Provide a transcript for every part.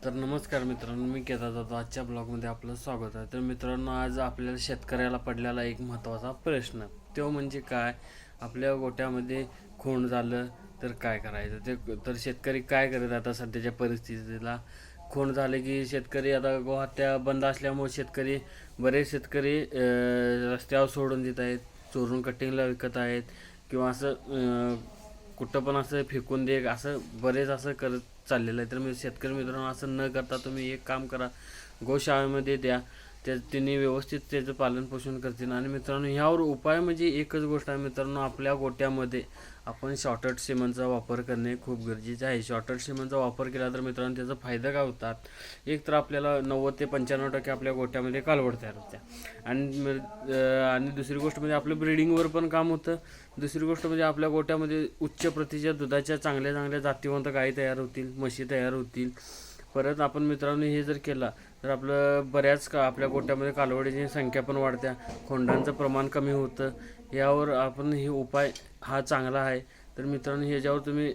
तर नमस्कार मित्रांनो, मी केदार जाधव. आजच्या ब्लॉगमध्ये आपलं स्वागत आहे. तर मित्रांनो, आज आपल्याला शेतकऱ्याला पडलेला एक महत्त्वाचा प्रश्न, तो म्हणजे काय, आपल्या गोट्यामध्ये खोंड झालं तर काय करायचं. तर शेतकरी काय करत आता सध्याच्या परिस्थितीला. खोंड झाले की शेतकरी आता गोहत्या बंद असल्यामुळे बरेच शेतकरी रस्त्यावर सोडून देत आहेत, चोरून कटिंगला विकत आहेत, किंवा असं कुठं पण असं फेकून दे, असं बरेच असं करत चाललेलं आहे. तर मी शेतकरी मित्रांनो, असं न करता तुम्ही एक काम करा, गोशाळेमध्ये द्या. त्यांनी व्यवस्थित त्याचं पालनपोषण करतील. आणि मित्रांनो, ह्यावर उपाय म्हणजे एकच गोष्ट आहे मित्रांनो, आपल्या गोट्यामध्ये आपण शॉर्टड सिमेंटचा वापर करणे खूप गरजेचे आहे. शॉर्टड सिमेंटचा वापर केला तर मित्रांनो त्याचा फायदा काय होतात, एक तर आपल्याला 90 ते 95% आपल्या गोट्यामध्ये कालवड तयार होत्या. आणि दुसरी गोष्ट म्हणजे आपलं ब्रीडिंगवर पण काम होतं. दुसरी गोष्ट म्हणजे आपल्या गोट्यामध्ये उच्च प्रतीच्या दुधाच्या चांगल्या चांगल्या जातीवंत गायी तयार होतील, म्हशी तयार होतील. परत आपण मित्रांनो हे जर केला तर आपलं आपल्या गोट्यामध्ये कालवडीची संख्या पण वाढत्या, खोंडांचं प्रमाण कमी होतं. यावर आपण हे उपाय हा चांगला आहे. तर मित्रांनो, ह्याच्यावर तुम्ही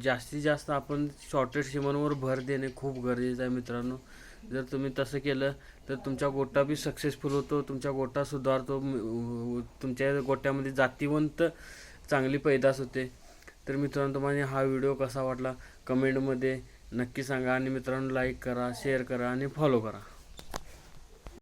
जास्तीत जास्त आपण शॉर्टेड सिमेंटवर भर देणे खूप गरजेचं आहे मित्रांनो. जर तुम्ही तसं केलं तर तुमचा गोटा बी सक्सेसफुल होतो, तुमचा गोटा सुधारतो, तुमच्या गोट्यामध्ये जातीवंत चांगली पैदास होते. तर मित्रांनो, तुम्हाला हा व्हिडिओ कसा वाटला कमेंटमध्ये नक्की सांगा. आणि मित्रांनो, लाईक करा, शेअर करा आणि फॉलो करा.